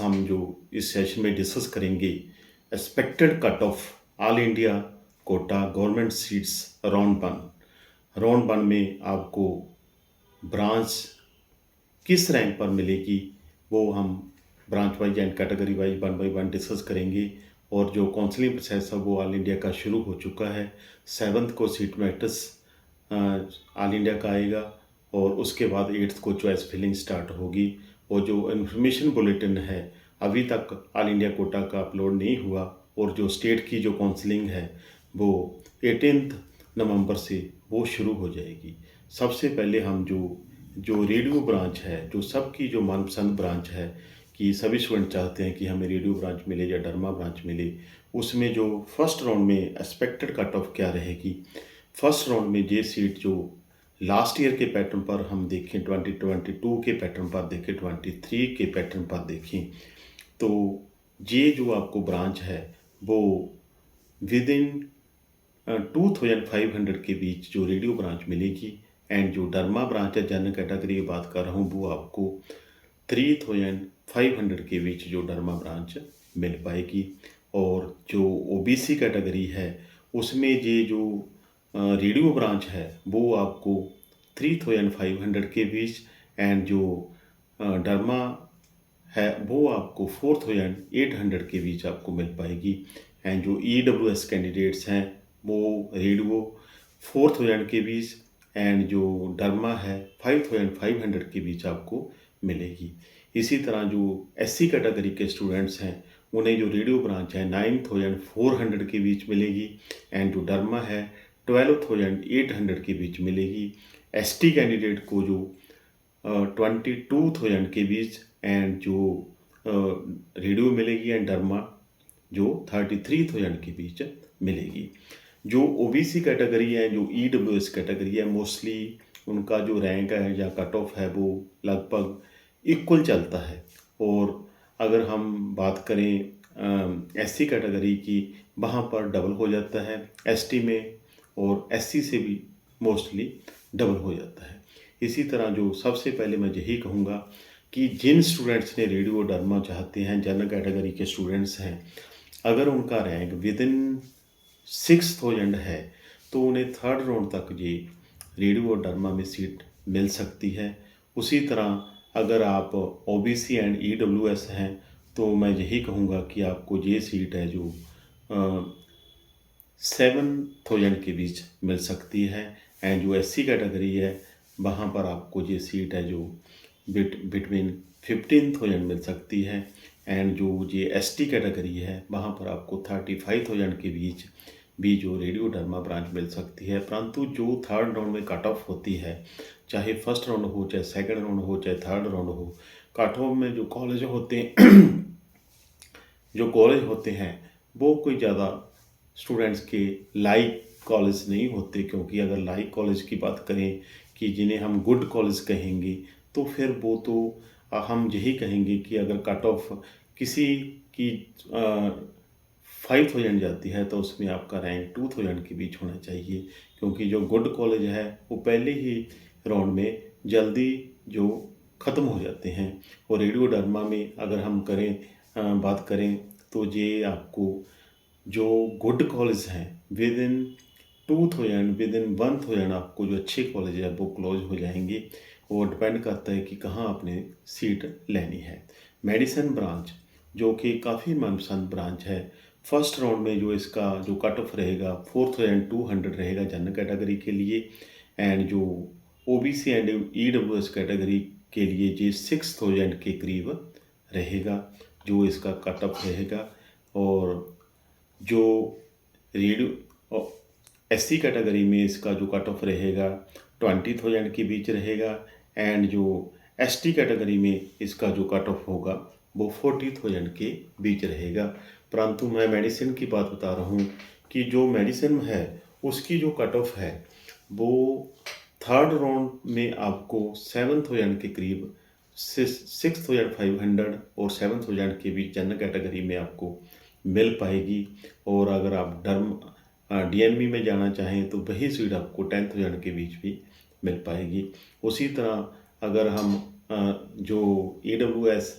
हम जो इस सेशन में डिस्कस करेंगे expected cut of all India quota government seats round one में आपको ब्रांच किस रैंक पर मिलेगी वो हम branch wise and category wise one by one discuss करेंगे। और जो काउंसलिंग प्रोसेस है वो ऑल इंडिया का शुरू हो चुका है। 7th को सीट मैट्रिक्स ऑल इंडिया का आएगा और उसके बाद 8th को चॉइस फिलिंग स्टार्ट होगी। और जो इन्फॉर्मेशन बुलेटिन है अभी तक ऑल इंडिया कोटा का अपलोड नहीं हुआ और जो स्टेट की जो काउंसलिंग है वो 18 नवंबर से वो शुरू हो जाएगी। सबसे पहले हम जो रेडियो ब्रांच है, जो सबकी जो मनपसंद ब्रांच है कि सभी स्टूडेंट चाहते हैं कि हमें रेडियो ब्रांच मिले या डरमा ब्रांच मिले, उसमें जो फर्स्ट राउंड में एक्सपेक्टेड कट ऑफ क्या रहेगी। फर्स्ट राउंड में ये सीट जो लास्ट ईयर के पैटर्न पर हम देखें, 2022 के पैटर्न पर देखें, 23 के पैटर्न पर देखें, तो ये जो आपको ब्रांच है वो विद इन 2500 के बीच जो रेडियो ब्रांच मिलेगी। एंड जो डरमा ब्रांच है, जनरल कैटेगरी की बात कर रहा हूँ, वो आपको 3500 के बीच जो डरमा ब्रांच मिल पाएगी। और जो ओबीसी कैटेगरी है उसमें ये जो रेडियो ब्रांच है वो आपको 3500 के बीच एंड जो डरमा है वो आपको 4800 के बीच आपको मिल पाएगी। एंड जो EWS कैंडिडेट्स हैं वो रेडियो 4000 के बीच एंड जो डरमा है 5500 के बीच आपको मिलेगी। इसी तरह जो SC कैटेगरी के स्टूडेंट्स हैं उन्हें जो रेडियो ब्रांच है 9400 के बीच मिलेगी एंड जो डरमा है 12800 के बीच मिलेगी। ST कैंडिडेट को जो 22,000 के बीच एंड जो रेडियो मिलेगी एंड डरमा जो 33,000 के बीच मिलेगी। जो OBC कैटेगरी है, जो EWS कैटेगरी है, मोस्टली उनका जो रैंक है या कट ऑफ है वो लगभग इक्वल चलता है। और अगर हम बात करें SC कैटेगरी की, वहाँ पर डबल हो जाता है, ST में और SC से भी मोस्टली डबल हो जाता है। इसी तरह जो सबसे पहले मैं यही कहूँगा कि जिन स्टूडेंट्स ने रेडियो डरमा चाहते हैं, जनरल कैटेगरी के स्टूडेंट्स हैं, अगर उनका रैंक विद इन 6000 है तो उन्हें थर्ड राउंड तक ये रेडियो डरमा में सीट मिल सकती है। उसी तरह अगर आप OBC एंड EWS हैं तो मैं यही कहूँगा कि आपको ये सीट है जो 7000 के बीच मिल सकती है। एंड जो SC कैटेगरी है वहाँ पर आपको ये सीट है जो बिटवीन 15,000 मिल सकती है। एंड जो ये ST कैटेगरी है वहाँ पर आपको 35,000 के बीच भी जो रेडियो डरमा ब्रांच मिल सकती है। परंतु जो थर्ड राउंड में कट ऑफ होती है, चाहे फर्स्ट राउंड हो, चाहे सेकंड राउंड हो, चाहे थर्ड राउंड हो, कट ऑफ में जो कॉलेज होते हैं जो कॉलेज होते हैं वो कोई ज़्यादा स्टूडेंट्स के लाइक कॉलेज नहीं होते। क्योंकि अगर लाइक कॉलेज की बात करें कि जिन्हें हम गुड कॉलेज कहेंगे, तो फिर वो तो हम यही कहेंगे कि अगर कट ऑफ किसी की 5000 जाती है तो उसमें आपका रैंक 2000 के बीच होना चाहिए। क्योंकि जो गुड कॉलेज है वो पहले ही राउंड में जल्दी जो ख़त्म हो जाते हैं। और रेडियो डरमा में अगर हम बात करें तो ये आपको जो गुड कॉलेज हैं विद इन 2000 विद इन 1000 आपको जो अच्छे कॉलेज है वो क्लोज हो जाएंगे। और डिपेंड करता है कि कहाँ आपने सीट लेनी है। मेडिसिन ब्रांच जो कि काफ़ी मनपसंद ब्रांच है, फर्स्ट राउंड में जो इसका जो कट ऑफ रहेगा 4200 रहेगा जनरल कैटेगरी के लिए। एंड जो OBC एंड EWS कैटेगरी के लिए ये 6000 के करीब रहेगा जो इसका कट ऑफ रहेगा। और जो रेडियो SC कैटेगरी में इसका जो कट ऑफ रहेगा 20,000 के बीच रहेगा। एंड जो ST कैटेगरी में इसका जो कट ऑफ होगा वो 40,000 के बीच रहेगा। परंतु मैं मेडिसिन की बात बता रहा हूँ कि जो मेडिसिन है उसकी जो कट ऑफ है वो थर्ड राउंड में आपको 7000 के करीब 6500 और 7000 के बीच जनरल कैटेगरी में आपको मिल पाएगी। और अगर आप DME में जाना चाहें तो वही सीट आपको 10,000 के बीच भी मिल पाएगी। उसी तरह अगर हम जो EWS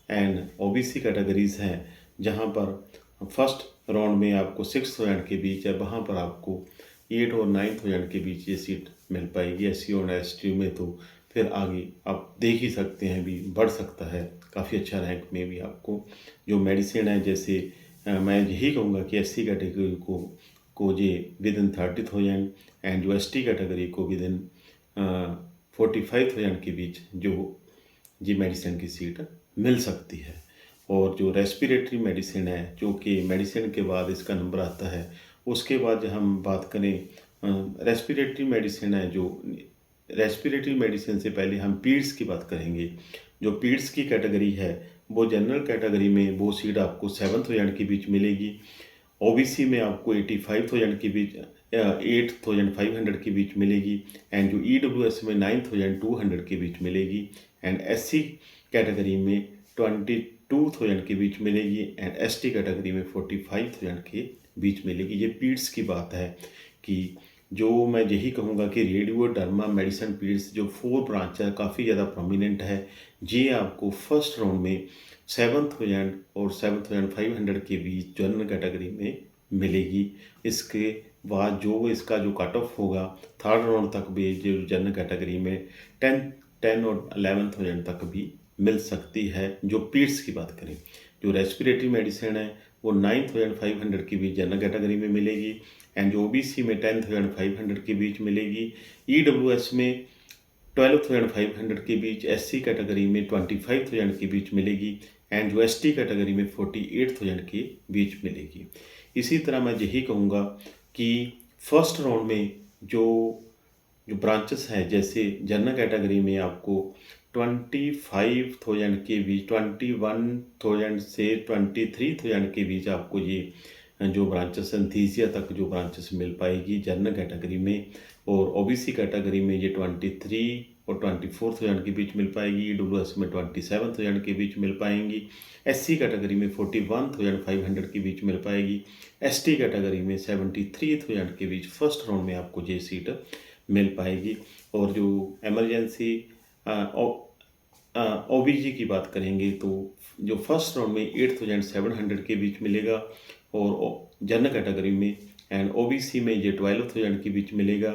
एंड ओबीसी कैटेगरीज हैं जहाँ पर फर्स्ट राउंड में आपको 6,000 के बीच है, वहाँ पर आपको 8 और 9,000 के बीच ये सीट मिल पाएगी। एससी और एसटी में तो फिर आगे आप देख ही सकते हैं भी बढ़ सकता है काफ़ी अच्छा रैंक में भी आपको। जो मेडिसिन है जैसे मैं यही कहूँगा कि एससी कैटेगरी को ये विद इन 30,000 एंड जो एसटी कैटेगरी को विद इन 45,000 के बीच जो जी मेडिसिन की सीट मिल सकती है। और जो रेस्पिरेटरी मेडिसिन है, जो कि मेडिसिन के बाद इसका नंबर आता है, उसके बाद जब हम बात करें रेस्पिरेटरी मेडिसिन है, जो रेस्पिरेटरी मेडिसिन से पहले हम पीड्स की बात करेंगे। जो पीड्स की कैटेगरी है वो जनरल कैटेगरी में वो सीट आपको 7,000 के बीच मिलेगी। ओबीसी में आपको 85,000 के बीच 8,500 के बीच मिलेगी एंड जो ईडब्ल्यूएस में 9,200 के बीच मिलेगी एंड एससी कैटेगरी में 22,000 के बीच मिलेगी एंड एसटी कैटेगरी में 45,000 के बीच मिलेगी। ये पीड्स की बात है कि जो मैं यही कहूँगा कि रेडियो डर्मा मेडिसिन पीड्स जो 4 ब्रांच है काफ़ी ज़्यादा प्रोमिनेंट है। ये आपको फर्स्ट राउंड में 7,000 और 7,500 के बीच जनरल कैटेगरी में मिलेगी। इसके बाद जो इसका जो कट ऑफ होगा थर्ड राउंड तक भी जो जनरल कैटेगरी में 10 और 11,000 तक भी मिल सकती है। जो पीड्स की बात करें, जो रेस्पिरेटरी मेडिसिन है वो 9,500 के बीच जनरल कैटेगरी में मिलेगी एंड जो ओबीसी में 10,500 के बीच मिलेगी। ईडब्ल्यूएस में 12,500 के बीच, एससी कैटेगरी में 25,000 के बीच मिलेगी एंड जो एसटी कैटेगरी में 48,000 के बीच मिलेगी। इसी तरह मैं यही कहूँगा कि फर्स्ट राउंड में जो ब्रांचेस हैं जैसे जनरल कैटेगरी में आपको 25,000 के बीच 21,000 से 23,000 के बीच आपको ये जो ब्रांचेस एंथीसिया तक जो ब्रांचेस मिल पाएगी जनरल कैटेगरी में। और ओबीसी कैटेगरी में ये 23 और 24,000 के बीच मिल पाएगी। ईडब्ल्यूएस में 27,000 के बीच मिल पाएंगी। एससी कैटेगरी में 41,500 के बीच मिल पाएगी। एसटी कैटेगरी में 73,000 के बीच फर्स्ट राउंड में आपको ये सीट मिल पाएगी। और जो एमरजेंसी ओबीजी की बात करेंगे तो जो फर्स्ट राउंड में 8,700 के बीच मिलेगा और जनरल कैटेगरी में एंड ओबीसी में ये 12,000 के बीच मिलेगा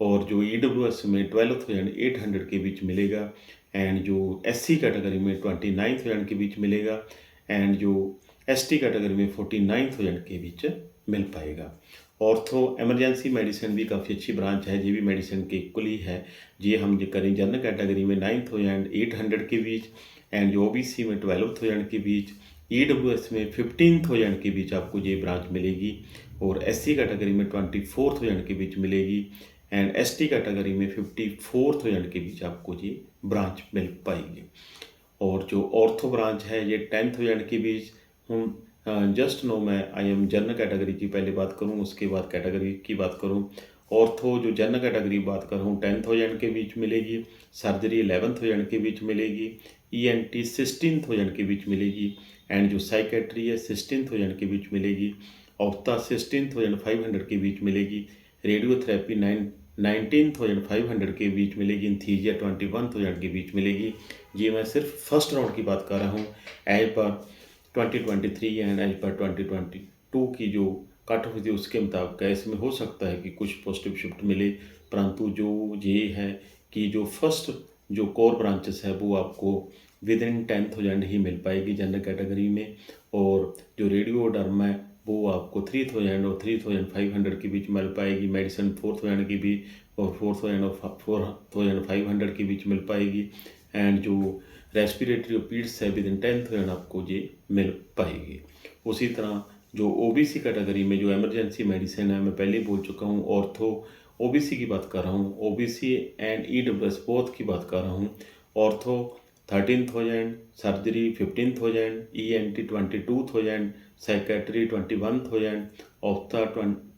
और जो ईडब्ल्यूएस में 12,800 के बीच मिलेगा एंड जो एससी कैटेगरी में 29,000 के बीच मिलेगा एंड जो एसटी कैटेगरी में 49,000 के बीच मिल पाएगा। ऑर्थो एमरजेंसी मेडिसिन भी काफ़ी अच्छी ब्रांच है, ये भी मेडिसिन के इक्वल ही है। ये हम जो करें जनरल कैटेगरी में 9,800 के बीच एंड जो ओबीसी में 12,000 के बीच, ईडब्ल्यूएस में 15,000 के बीच आपको ये ब्रांच मिलेगी और एससी कैटेगरी में 24,000 के बीच मिलेगी एंड एसटी कैटेगरी में 54,000 के बीच आपको ये ब्रांच मिल पाएगी। और जो ऑर्थो ब्रांच है ये 10,000 के बीच हम जस्ट नो मैं आई एम जनरल कैटेगरी की पहले बात करूं, उसके बाद कैटेगरी की बात करूं। ऑर्थो जो जनरल कैटेगरी बात कर रहा हूँ 10,000 के बीच मिलेगी, सर्जरी 11,000 के बीच मिलेगी, ईएनटी 16,000 के बीच मिलेगी एंड जो साइकेट्री है 16,000 के बीच मिलेगी, ऑप्था 16,500 के बीच मिलेगी, रेडियोथेरेपी 19,500 के बीच मिलेगी, इंथीजिया 21,000 के बीच मिलेगी। ये मैं सिर्फ फर्स्ट राउंड की बात कर रहा हूँ। As per 2023 and as per 2022 की जो कट ऑफ थी उसके मुताबिक इसमें हो सकता है कि कुछ पॉजिटिव शिफ्ट मिले, परंतु जो ये है कि जो फर्स्ट जो कोर ब्रांचेस है वो आपको विद इन 10,000 ही मिल पाएगी जनरल कैटेगरी में। और जो रेडियो डर्मा है वो आपको 3,000 और 3,500 के बीच मिल पाएगी। मेडिसिन 4,000 के बीच और 4,000 और 4,500 के बीच मिल पाएगी एंड जो रेस्पिरेटरी पीड्स है विद इन 10,000 आपको ये मिल पाएगी। उसी तरह जो ओबीसी कैटेगरी में जो एमरजेंसी मेडिसिन है मैं पहले ही बोल चुका हूँ, ऑर्थो ओबीसी की बात कर रहा हूँ, ओबीसी एंड ईडब्ल्यूएस बोथ की बात कर रहा हूँ। Ortho 13,000, surgery 15,000, ENT 22,000, psychiatry 21,000, ophtha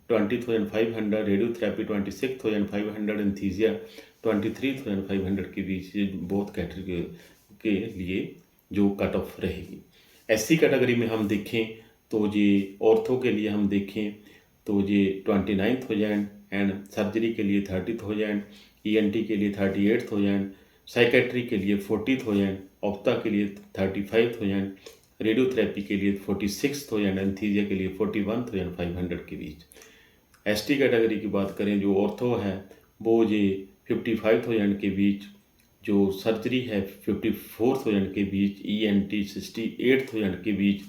20,500, radiotherapy 26,500, एंथीसिया 23,500 के बीच ये बोथ कैटेगरी के लिए जो कट ऑफ रहेगी। एससी कैटेगरी में हम देखें तो ये ऑर्थो के लिए हम देखें तो ये 29,000 एंड सर्जरी के लिए 30,000, ईएनटी के लिए 38,000, साइकेट्री के लिए 40,000 ऑप्था के लिए 35,000, रेडियोथेरेपी के लिए 46,000, एनेस्थीसिया के लिए 41,500 के बीच। एसटी कैटेगरी की बात करें, जो ऑर्थो है वो ये 55,000 के बीच, जो सर्जरी है 54,000 के बीच, ईएनटी 68,000 के बीच,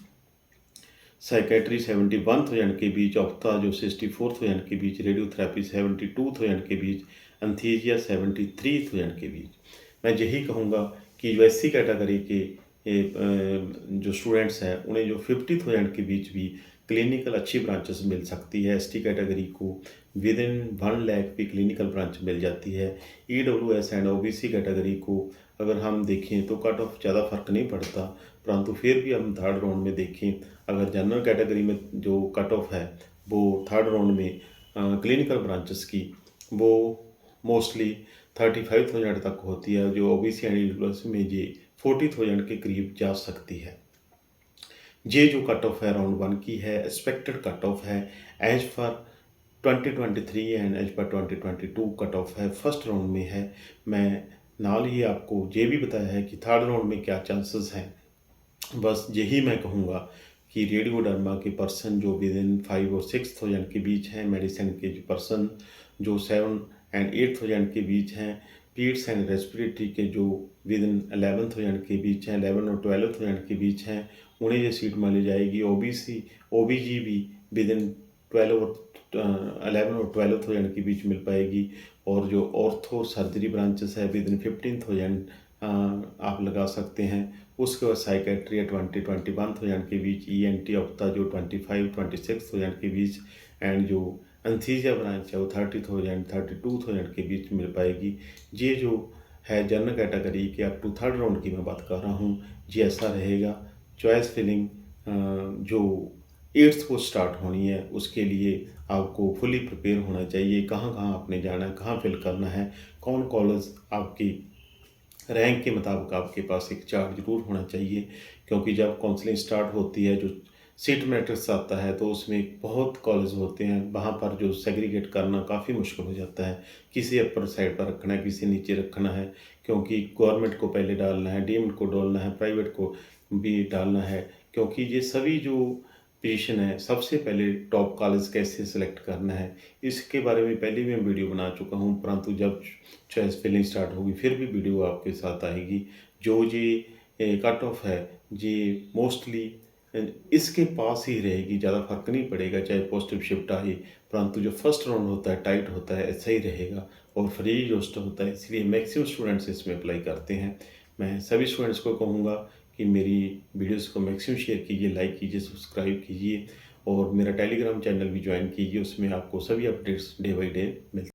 साइकेट्री 71,000 के बीच, ऑप्था जो 64,000 के बीच, रेडियोथेरेपी 72,000 के बीच, एनेस्थीसिया 73,000 के बीच। मैं यही कहूँगा कि जो एससी कैटेगरी के जो स्टूडेंट्स हैं उन्हें जो 50,000 के बीच भी क्लिनिकल अच्छी ब्रांचेस मिल सकती है। एसटी कैटेगरी को विद इन 1 लाख भी क्लिनिकल ब्रांच मिल जाती है। ईडब्ल्यूएस एंड ओबीसी कैटेगरी को अगर हम देखें तो कट ऑफ ज़्यादा फर्क नहीं पड़ता, परंतु फिर भी हम थर्ड राउंड में देखें, अगर जनरल कैटेगरी में जो कट ऑफ है वो थर्ड राउंड में क्लिनिकल ब्रांचेस की वो मोस्टली 35,000 तक होती है, जो ओबीसी एंड ईडब्ल्यूएस में ये 40,000 के करीब जा सकती है। ये जो कट ऑफ है राउंड 1 की है, एक्सपेक्टेड कट ऑफ है as per 2023 and as per 2022 cut off है, फर्स्ट राउंड में है। मैं नाल ही आपको ये भी बताया है कि थर्ड राउंड में क्या चांसेस हैं। बस यही मैं कहूँगा कि रेडियोडर्मा के पर्सन जो विद इन 5 और 6,000 के बीच हैं, मेडिसिन के जो पर्सन जो 7 एंड 8,000 के बीच हैं, पीड्स एंड रेस्पिरेटरी के जो विद इन 11,000 के बीच हैं, 11 और 12,000 के बीच हैं, उन्हें ये सीट मिल जाएगी। ओबीसी ओबीजी भी विद इन 11 और 12,000 के बीच मिल पाएगी। और जो ऑर्थो सर्जरी ब्रांचेस है विद इन 15,000 आप लगा सकते हैं। उसके बाद साइकेट्री है 21,000 के बीच, ईएनटी ऑप्था जो 25,000 के बीच, एंड जो एनेस्थीसिया ब्रांच है वो 30,000 32,000 के बीच मिल पाएगी। ये जो है जनरल कैटेगरी के अप टू थर्ड राउंड की मैं बात कर रहा हूँ, ये ऐसा रहेगा। चॉइस फिलिंग जो 8th को स्टार्ट होनी है, उसके लिए आपको फुली प्रिपेयर होना चाहिए। कहाँ कहाँ आपने जाना है, कहाँ फिल करना है, कौन कॉलेज आपकी रैंक के मुताबिक आपके पास एक चार्ट ज़रूर होना चाहिए, क्योंकि जब काउंसलिंग स्टार्ट होती है, जो सीट मैट्रिक्स आता है, तो उसमें बहुत कॉलेज होते हैं, वहाँ पर जो सेग्रीगेट करना काफ़ी मुश्किल हो जाता है। किसी अपर साइड पर रखना है, किसी नीचे रखना है, क्योंकि गवर्नमेंट को पहले डालना है, डीम्ड को डालना है, प्राइवेट को भी डालना है, क्योंकि ये सभी जो पोजीशन है, सबसे पहले टॉप कॉलेज कैसे सेलेक्ट करना है, इसके बारे में पहले भी मैं वीडियो बना चुका हूँ, परंतु जब चॉइस फिलिंग स्टार्ट होगी फिर भी वीडियो आपके साथ आएगी। जो ये कट ऑफ है ये मोस्टली इसके पास ही रहेगी, ज़्यादा फर्क नहीं पड़ेगा चाहे पॉजिटिव शिफ्ट आए, परंतु जो फर्स्ट राउंड होता है टाइट होता है, ऐसा ही रहेगा और फ्री रोस्टर होता है, इसलिए मैक्सिमम स्टूडेंट्स इसमें अप्लाई करते हैं। मैं सभी स्टूडेंट्स को कहूँगा कि मेरी वीडियोस को मैक्सिमम शेयर कीजिए, लाइक कीजिए, सब्सक्राइब कीजिए और मेरा टेलीग्राम चैनल भी ज्वाइन कीजिए, उसमें आपको सभी अपडेट्स डे बाई डे मिलते हैं।